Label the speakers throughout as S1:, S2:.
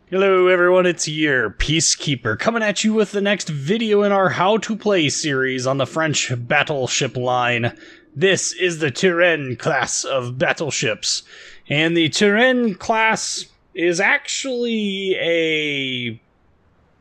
S1: Hello everyone, it's your Peacekeeper, coming at you with the next video in our How to Play series on the French Battleship line. This is the Turenne class of battleships, and the Turenne class is actually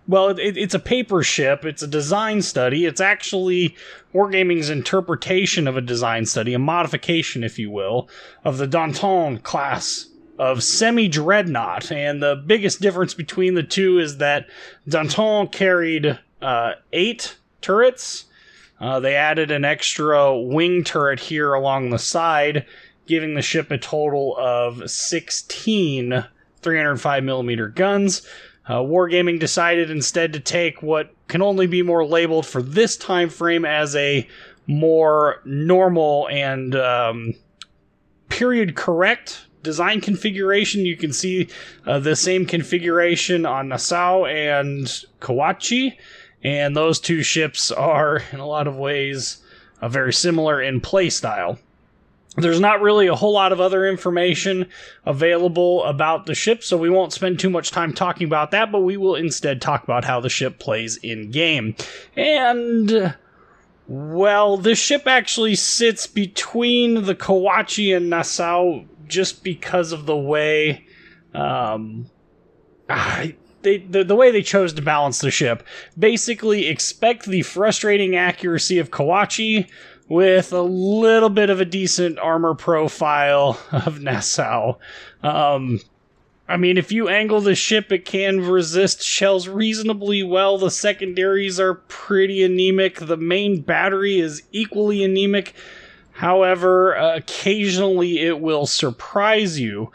S1: it's a paper ship, it's a design study, it's actually Wargaming's interpretation of a design study, a modification, if you will, of the Danton class of semi-dreadnought, and the biggest difference between the two is that Danton carried 8 turrets. They added an extra wing turret here along the side, giving the ship a total of 16 305mm guns. Wargaming decided instead to take what can only be more labeled for this time frame as a more normal and period correct design configuration. You can see the same configuration on Nassau and Kawachi, and those two ships are in a lot of ways very similar in play style. There's not really a whole lot of other information available about the ship, so we won't spend too much time talking about that, but we will instead talk about how the ship plays in-game. And well, this ship actually sits between the Kawachi and Nassau just because of the way the way they chose to balance the ship. Basically, expect the frustrating accuracy of Kawachi with a little bit of a decent armor profile of Nassau. I mean, if you angle the ship, it can resist shells reasonably well. The secondaries are pretty anemic. The main battery is equally anemic. However, occasionally it will surprise you,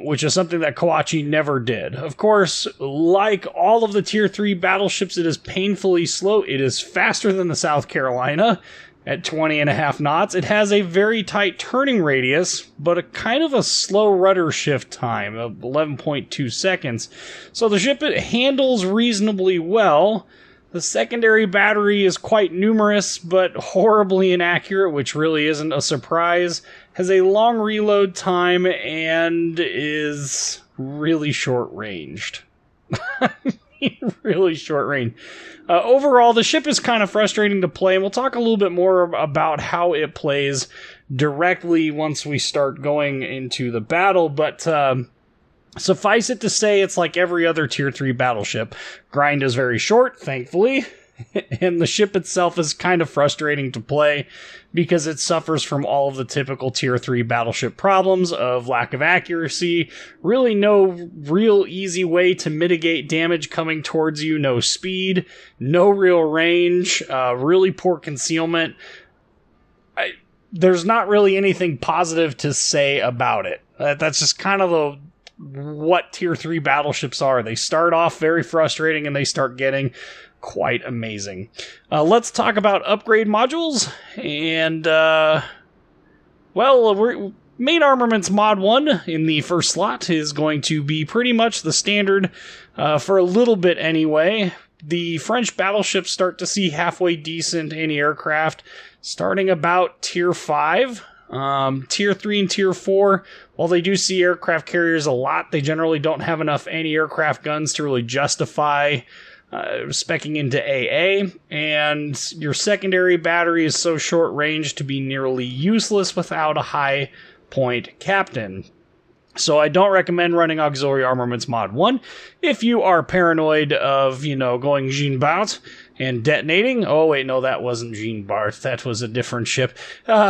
S1: which is something that Kawachi never did. Of course, like all of the Tier 3 battleships, it is painfully slow. It is faster than the South Carolina at 20.5 knots. It has a very tight turning radius, but a kind of a slow rudder shift time of 11.2 seconds. So the ship, it handles reasonably well. The secondary battery is quite numerous, but horribly inaccurate, which really isn't a surprise. Has a long reload time and is really short-ranged. Really short range. Overall, the ship is kind of frustrating to play, and we'll talk a little bit more about how it plays directly once we start going into the battle, but suffice it to say, it's like every other Tier 3 battleship. Grind is very short, thankfully, and the ship itself is kind of frustrating to play because it suffers from all of the typical Tier 3 battleship problems of lack of accuracy, really no real easy way to mitigate damage coming towards you, no speed, no real range, really poor concealment. There's not really anything positive to say about it. That's just kind of what Tier 3 battleships are. They start off very frustrating and they start getting quite amazing. Let's talk about upgrade modules. And, main armaments mod 1 in the first slot is going to be pretty much the standard for a little bit anyway. The French battleships start to see halfway decent anti-aircraft starting about Tier 5. Tier 3 and Tier 4, while they do see aircraft carriers a lot, they generally don't have enough anti-aircraft guns to really justify speccing into AA, and your secondary battery is so short range to be nearly useless without a high point captain. So I don't recommend running Auxiliary Armaments Mod 1 if you are paranoid of, going Jean Bart and detonating. Oh, wait, no, that wasn't Jean Bart. That was a different ship.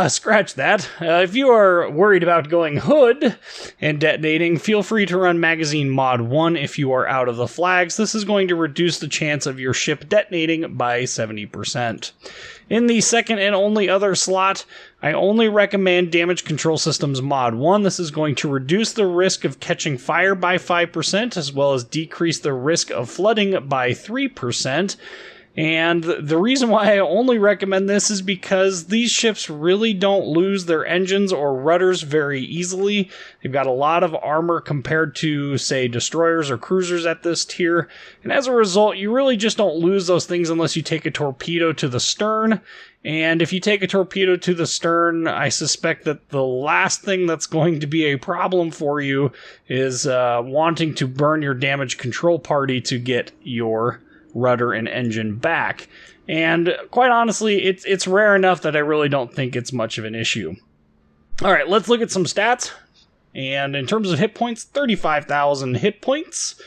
S1: Scratch that. If you are worried about going Hood and detonating, feel free to run Magazine Mod 1 if you are out of the flags. This is going to reduce the chance of your ship detonating by 70%. In the second and only other slot, I only recommend Damage Control Systems Mod 1. This is going to reduce the risk of catching fire by 5%, as well as decrease the risk of flooding by 3%. And the reason why I only recommend this is because these ships really don't lose their engines or rudders very easily. They've got a lot of armor compared to, say, destroyers or cruisers at this tier. And as a result, you really just don't lose those things unless you take a torpedo to the stern. And if you take a torpedo to the stern, I suspect that the last thing that's going to be a problem for you is wanting to burn your damage control party to get your rudder and engine back. And quite honestly, it's rare enough that I really don't think it's much of an issue. All right, let's look at some stats. And in terms of hit points, 35,000 hit points,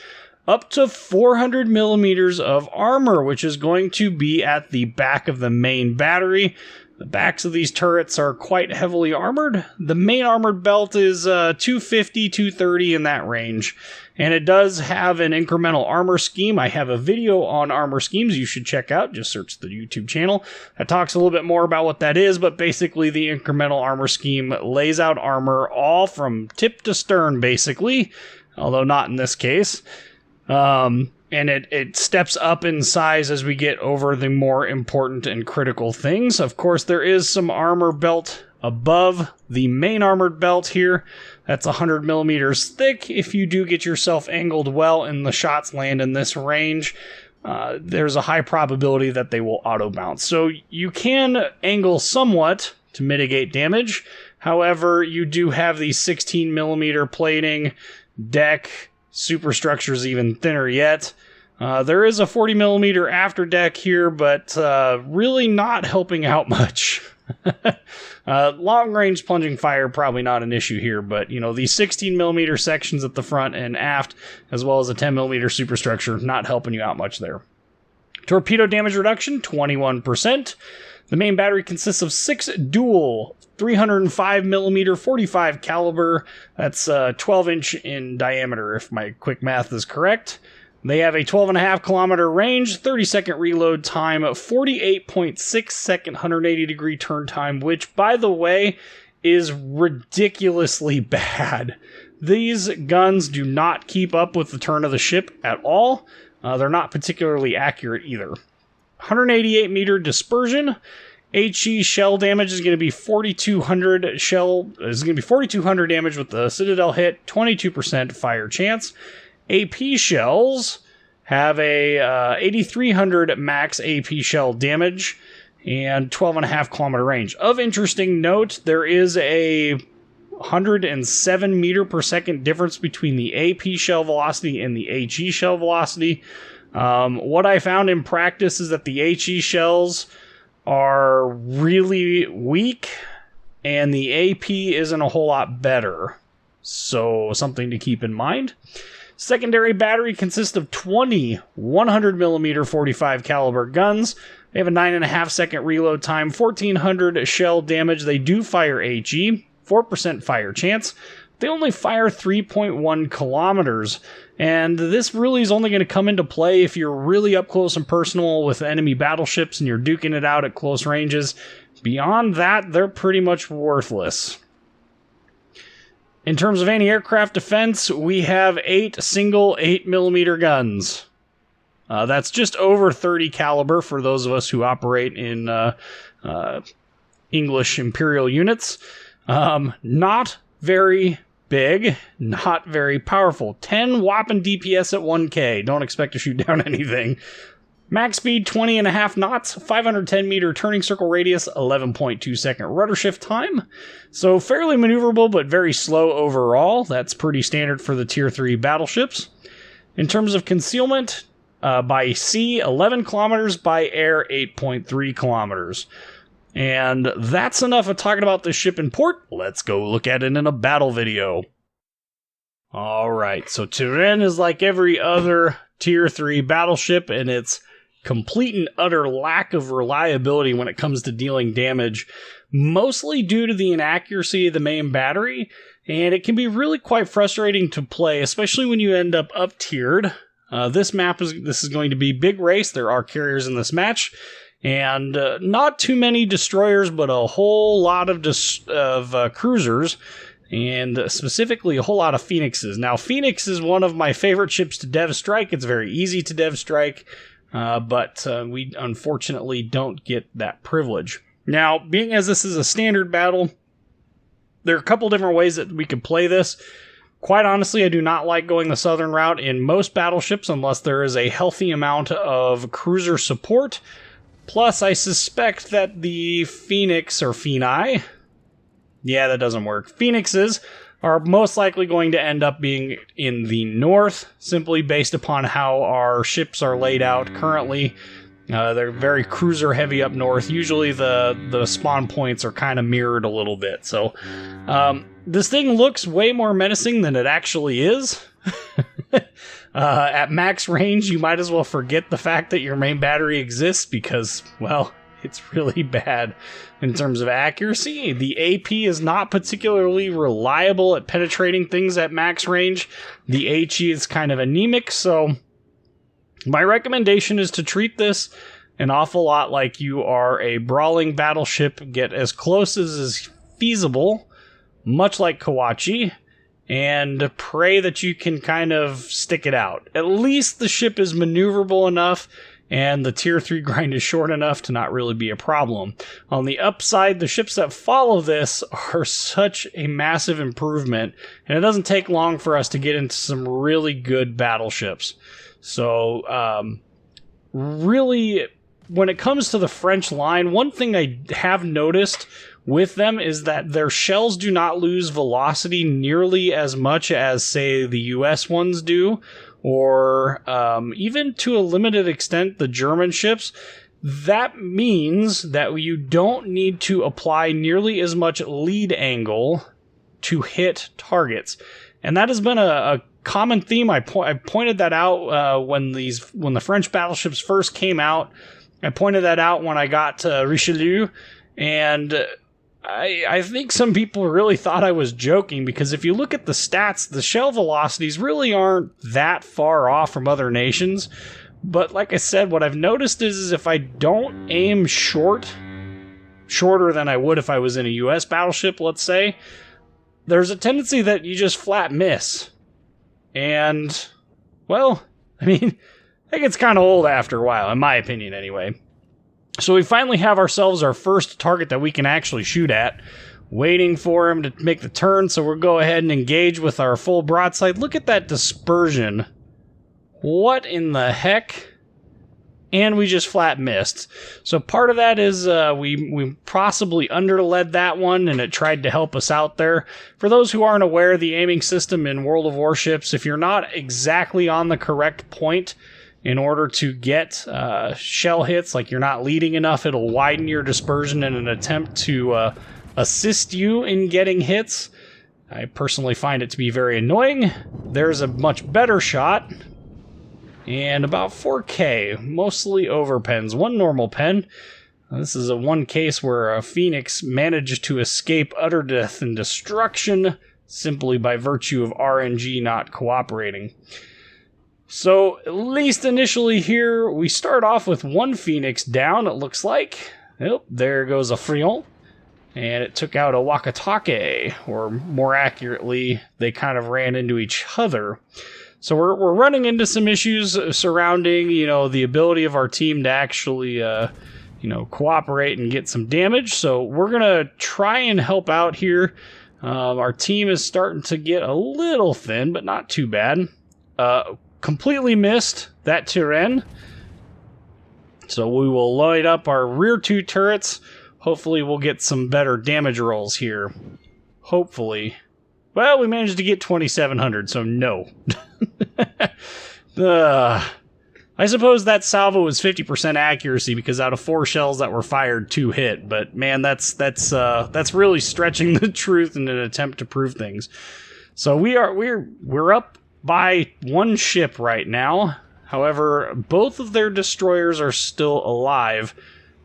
S1: up to 400 millimeters of armor, which is going to be at the back of the main battery. The backs of these turrets are quite heavily armored. The main armored belt is 250, 230 in that range. And it does have an incremental armor scheme. I have a video on armor schemes you should check out. Just search the YouTube channel. That talks a little bit more about what that is, but basically the incremental armor scheme lays out armor all from tip to stern, basically, although not in this case. And it steps up in size as we get over the more important and critical things. Of course, there is some armor belt above the main armored belt here. That's 100 millimeters thick. If you do get yourself angled well and the shots land in this range, there's a high probability that they will auto bounce. So you can angle somewhat to mitigate damage. However, you do have the 16 millimeter plating, deck, superstructure's even thinner yet. There is a 40 millimeter after deck here, but really not helping out much. Long range plunging fire, probably not an issue here, but these 16 millimeter sections at the front and aft, as well as a 10 millimeter superstructure, not helping you out much there. Torpedo damage reduction, 21%. The main battery consists of 6 dual 305 millimeter 45 caliber. That's 12 inch in diameter, if my quick math is correct. They have a 12.5 kilometer range, 30-second reload time, 48.6 second 180 degree turn time, which, by the way, is ridiculously bad. These guns do not keep up with the turn of the ship at all. They're not particularly accurate either. 188 meter dispersion. HE shell damage is going to be 4,200 damage with the Citadel hit, 22% fire chance. AP shells have a 8,300 max AP shell damage and 12.5 kilometer range. Of interesting note, there is a 107 meter per second difference between the AP shell velocity and the HE shell velocity. What I found in practice is that the HE shells are really weak and the AP isn't a whole lot better. So something to keep in mind. Secondary battery consists of 20 100mm 45 caliber guns. They have a 9.5 second reload time, 1,400 shell damage. They do fire HE, 4% fire chance. They only fire 3.1 kilometers. And this really is only going to come into play if you're really up close and personal with enemy battleships and you're duking it out at close ranges. Beyond that, they're pretty much worthless. In terms of anti-aircraft defense, we have 8 single 8mm guns. That's just over 30 caliber for those of us who operate in English Imperial units. Not very big, not very powerful. 10 whopping DPS at 1K. Don't expect to shoot down anything. Max speed 20.5 knots, 510 meter turning circle radius, 11.2 second rudder shift time. So fairly maneuverable, but very slow overall. That's pretty standard for the tier 3 battleships. In terms of concealment, by sea, 11 kilometers, by air, 8.3 kilometers. And that's enough of talking about this ship in port. Let's go look at it in a battle video. Alright, so Turenne is like every other tier 3 battleship, and it's complete and utter lack of reliability when it comes to dealing damage, mostly due to the inaccuracy of the main battery, and it can be really quite frustrating to play, especially when you end up tiered. This is going to be big race. There are carriers in this match, and not too many destroyers, but a whole lot of cruisers, and specifically a whole lot of Phoenixes. Now, Phoenix is one of my favorite ships to dev strike. It's very easy to dev strike. but we unfortunately don't get that privilege. Now, being as this is a standard battle, there are a couple different ways that we could play this. Quite honestly, I do not like going the southern route in most battleships unless there is a healthy amount of cruiser support. Plus, I suspect that the Phoenix or Phoenix, yeah, that doesn't work. Phoenixes are most likely going to end up being in the north, simply based upon how our ships are laid out currently. They're very cruiser heavy up north. Usually the spawn points are kind of mirrored a little bit. So this thing looks way more menacing than it actually is. At max range, you might as well forget the fact that your main battery exists because, well, it's really bad in terms of accuracy. The AP is not particularly reliable at penetrating things at max range. The HE is kind of anemic, so my recommendation is to treat this an awful lot like you are a brawling battleship. Get as close as is feasible, much like Kawachi, and pray that you can kind of stick it out. At least the ship is maneuverable enough and the tier 3 grind is short enough to not really be a problem. On the upside, the ships that follow this are such a massive improvement, and it doesn't take long for us to get into some really good battleships. So, really, when it comes to the French line, one thing I have noticed with them is that their shells do not lose velocity nearly as much as, say, the US ones do, or even to a limited extent, the German ships. That means that you don't need to apply nearly as much lead angle to hit targets. And that has been a common theme. I pointed that out when the French battleships first came out. I pointed that out when I got to Richelieu, and I think some people really thought I was joking, because if you look at the stats, the shell velocities really aren't that far off from other nations. But like I said, what I've noticed is if I don't aim shorter than I would if I was in a US battleship, let's say, there's a tendency that you just flat miss. And, well, I mean, that gets kind of old after a while, in my opinion anyway. So we finally have ourselves our first target that we can actually shoot at, waiting for him to make the turn, so we'll go ahead and engage with our full broadside. Look at that dispersion. What in the heck? And we just flat missed. So part of that is we possibly underled that one, and it tried to help us out there. For those who aren't aware, the aiming system in World of Warships, if you're not exactly on the correct point in order to get shell hits, like you're not leading enough, it'll widen your dispersion in an attempt to assist you in getting hits. I personally find it to be very annoying. There's a much better shot. And about 4K, mostly over pens. One normal pen. This is one case where a Phoenix managed to escape utter death and destruction simply by virtue of RNG not cooperating. So, at least initially here, we start off with one Phoenix down, it looks like. Yep, there goes a Frion. And it took out a Wakatake, or more accurately, they kind of ran into each other. So we're running into some issues surrounding, the ability of our team to actually, cooperate and get some damage. So we're going to try and help out here. Our team is starting to get a little thin, but not too bad. Completely missed that Turenne. So we will light up our rear two turrets. Hopefully we'll get some better damage rolls here. Hopefully. Well, we managed to get 2,700, so no. I suppose that salvo was 50% accuracy because out of 4 shells that were fired, 2 hit. But man, that's really stretching the truth in an attempt to prove things. So we're up by 1 ship right now. However, both of their destroyers are still alive.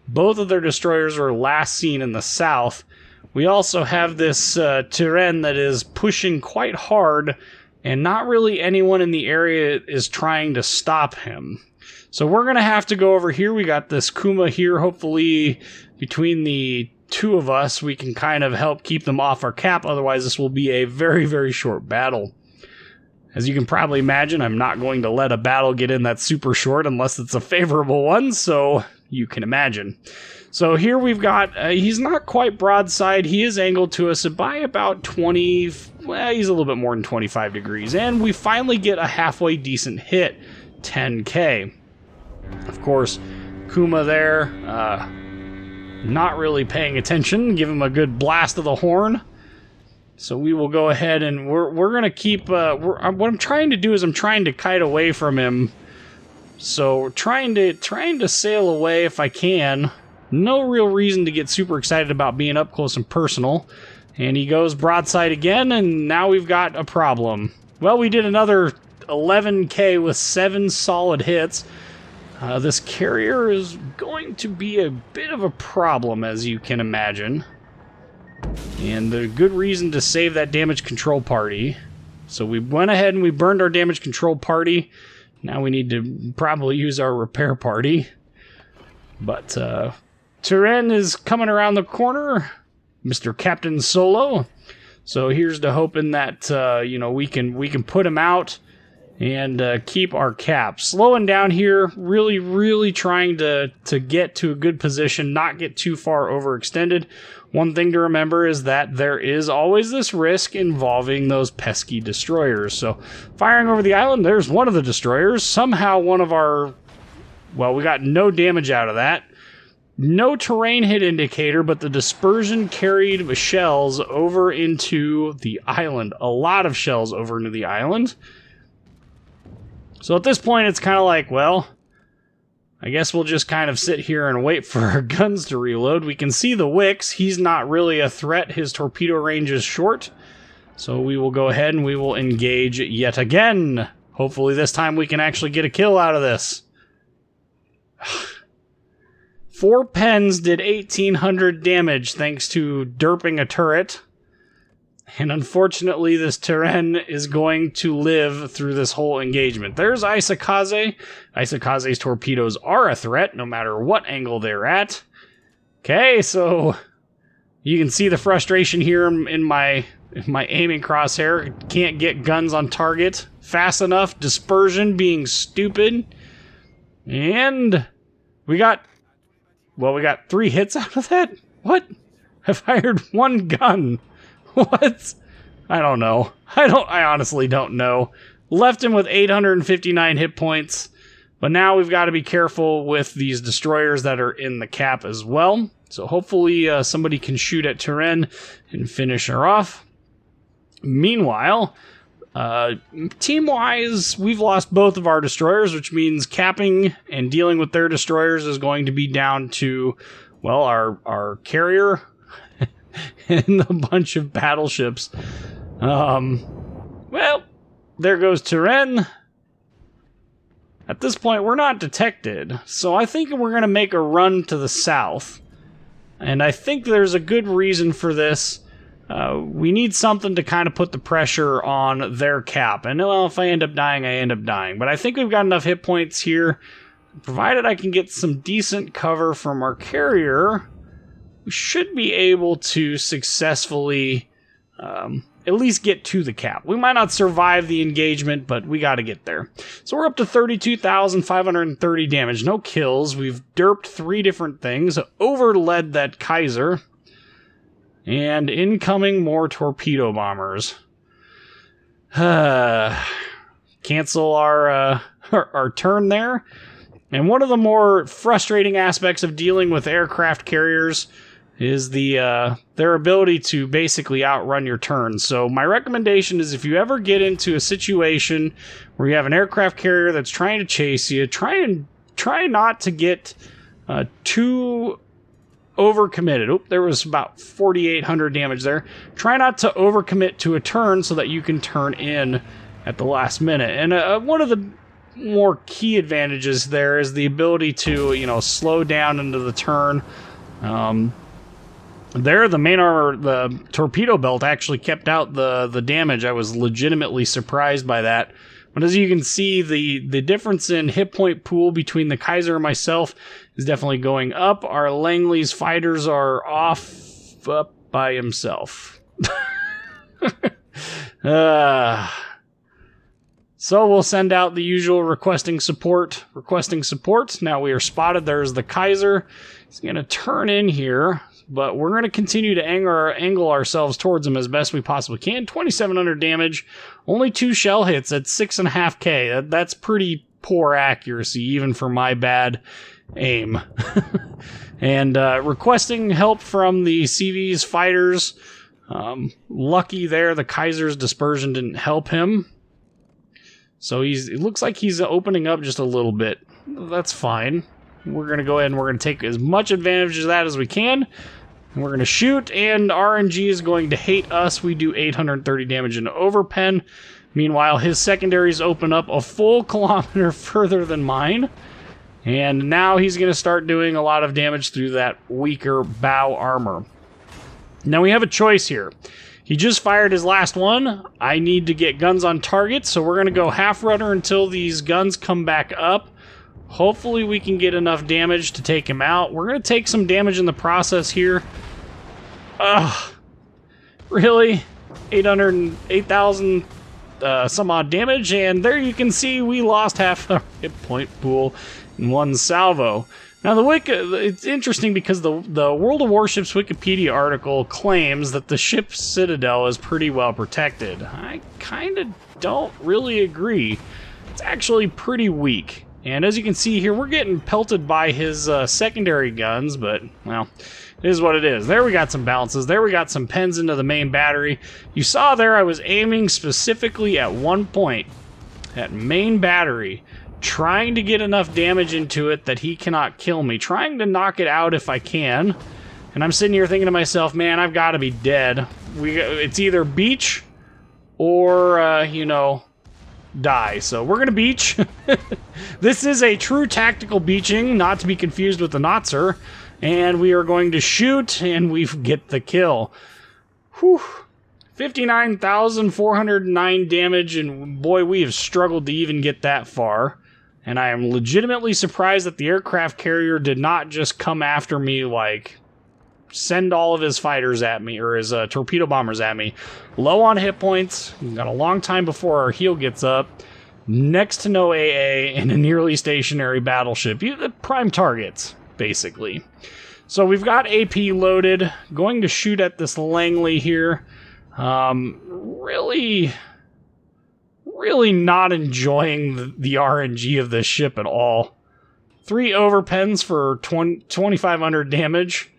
S1: Both of their destroyers were last seen in the south. We also have this Turenne that is pushing quite hard, and not really anyone in the area is trying to stop him. So we're going to have to go over here. We got this Kuma here. Hopefully, between the two of us, we can kind of help keep them off our cap. Otherwise, this will be a very, very short battle. As you can probably imagine, I'm not going to let a battle get in that's super short unless it's a favorable one, so you can imagine. So here we've got, he's not quite broadside, he is angled to us by about 20, well, he's a little bit more than 25 degrees, and we finally get a halfway decent hit, 10K. Of course, Kuma there, not really paying attention, give him a good blast of the horn. So we will go ahead and we're going to keep, what I'm trying to do is I'm trying to kite away from him. So trying to sail away if I can. No real reason to get super excited about being up close and personal. And he goes broadside again, and now we've got a problem. Well, we did another 11K with 7 solid hits. This carrier is going to be a bit of a problem, as you can imagine. And a good reason to save that damage control party. So we went ahead and we burned our damage control party. Now we need to probably use our repair party. But Turenne is coming around the corner. Mr. Captain Solo. So here's to hoping that we can put him out and keep our cap. Slowing down here, really trying to get to a good position, not get too far overextended. One thing to remember is that there is always this risk involving those pesky destroyers. So firing over the island, there's one of the destroyers. Somehow one of our, well, we got no damage out of that. No terrain hit indicator, but the dispersion carried shells over into the island. A lot of shells over into the island. So at this point, it's kind of like, well, I guess we'll just kind of sit here and wait for our guns to reload. We can see the Wicks. He's not really a threat. His torpedo range is short. So we will go ahead and we will engage yet again. Hopefully this time we can actually get a kill out of this. 4 pens did 1,800 damage thanks to derping a turret. And unfortunately, this Turenne is going to live through this whole engagement. There's Isakaze. Isakaze's torpedoes are a threat, no matter what angle they're at. Okay, so you can see the frustration here in my aiming crosshair. Can't get guns on target fast enough. Dispersion being stupid. And we got 3 hits out of that? What? I fired 1 gun. What? I don't know. I honestly don't know. Left him with 859 hit points, but now we've got to be careful with these destroyers that are in the cap as well. So hopefully somebody can shoot at Turenne and finish her off. Meanwhile, team-wise, we've lost both of our destroyers, which means capping and dealing with their destroyers is going to be down to, well, our carrier and a bunch of battleships. Well, there goes Turenne. At this point, we're not detected, so I think we're going to make a run to the south. And I think there's a good reason for this. We need something to kind of put the pressure on their cap. And well, if I end up dying, I end up dying. But I think we've got enough hit points here. Provided I can get some decent cover from our carrier, we should be able to successfully at least get to the cap. We might not survive the engagement, but we got to get there. So we're up to 32,530 damage. No kills. We've derped 3 different things. Overled that Kaiser. And incoming more torpedo bombers. Cancel our turn there. And one of the more frustrating aspects of dealing with aircraft carriers is their ability to basically outrun your turn. So my recommendation is if you ever get into a situation where you have an aircraft carrier that's trying to chase you, try not to get too overcommitted. Oop, there was about 4,800 damage there. Try not to overcommit to a turn so that you can turn in at the last minute. And one of the more key advantages there is the ability to, slow down into the turn. There, the main armor, the torpedo belt actually kept out the damage. I was legitimately surprised by that. But as you can see, the difference in hit point pool between the Kaiser and myself is definitely going up. Our Langley's fighters are up by himself. So we'll send out the usual requesting support. Now we are spotted. There's the Kaiser. He's going to turn in here, but we're going to continue to angle ourselves towards him as best we possibly can. 2,700 damage, only 2 shell hits at 6.5k. That's pretty poor accuracy, even for my bad aim. And requesting help from the CV's fighters. Lucky there, the Kaiser's dispersion didn't help him. So it looks like he's opening up just a little bit. That's fine. We're going to go ahead and we're going to take as much advantage of that as we can. And we're going to shoot, and RNG is going to hate us. We do 830 damage in overpen. Meanwhile, his secondaries open up a full kilometer further than mine. And now he's going to start doing a lot of damage through that weaker bow armor. Now we have a choice here. He just fired his last one. I need to get guns on target, so we're going to go half rudder until these guns come back up. Hopefully we can get enough damage to take him out. We're going to take some damage in the process here. Ugh. Really? 8,000 some odd damage, and there you can see we lost half our hit point pool in one salvo. Now, it's interesting because the World of Warships Wikipedia article claims that the ship's citadel is pretty well protected. I kind of don't really agree. It's actually pretty weak. And as you can see here, we're getting pelted by his secondary guns, but, well, it is what it is. There we got some bounces. There we got some pens into the main battery. You saw there I was aiming specifically at one point, at main battery, trying to get enough damage into it that he cannot kill me, trying to knock it out if I can. And I'm sitting here thinking to myself, man, I've got to be dead. It's either beach or, die. So we're going to beach. This is a true tactical beaching, not to be confused with the Notzer. And we are going to shoot, and we get the kill. Whew. 59,409 damage, and boy, we have struggled to even get that far. And I am legitimately surprised that the aircraft carrier did not just come after me, like, send all of his fighters at me, or his torpedo bombers at me. Low on hit points, got a long time before our heel gets up, next to no AA, and a nearly stationary battleship. Prime targets, basically. So we've got AP loaded, going to shoot at this Langley here. Really not enjoying the RNG of this ship at all. 3 overpens for 2,500 damage.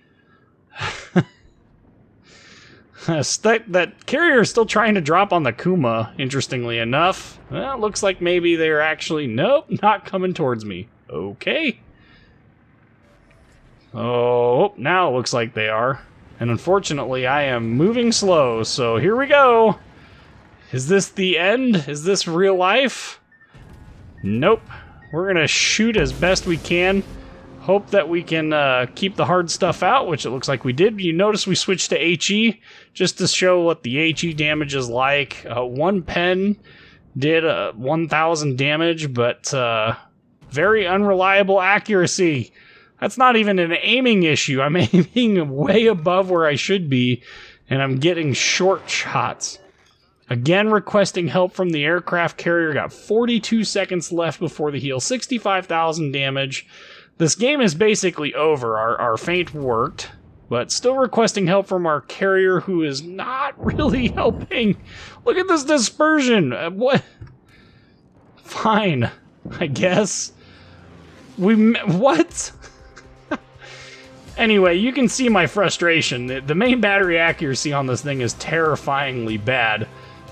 S1: That carrier is still trying to drop on the Kuma, interestingly enough. Well, looks like maybe they're actually... Nope, not coming towards me. Okay. Oh, now it looks like they are. And unfortunately, I am moving slow, so here we go. Is this the end? Is this real life? Nope. We're going to shoot as best we can. Hope that we can keep the hard stuff out, which it looks like we did. You notice we switched to HE just to show what the HE damage is like. One pen did 1,000 damage, but very unreliable accuracy. That's not even an aiming issue. I'm aiming way above where I should be, and I'm getting short shots. Again, requesting help from the aircraft carrier. Got 42 seconds left before the heel. 65,000 damage. This game is basically over. Our feint worked, but still requesting help from our carrier, who is not really helping. Look at this dispersion. What? Fine, I guess. What? Anyway, you can see my frustration. The main battery accuracy on this thing is terrifyingly bad.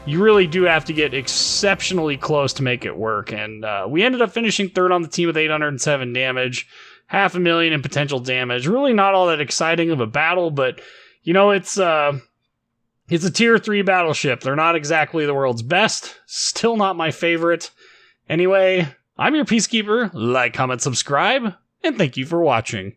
S1: You really do have to get exceptionally close to make it work. And we ended up finishing third on the team with 807 damage, 500,000 in potential damage. Really not all that exciting of a battle, but, you know, it's a tier 3 battleship. They're not exactly the world's best. Still not my favorite. Anyway, I'm your Peacekeeper. Like, comment, subscribe, and thank you for watching.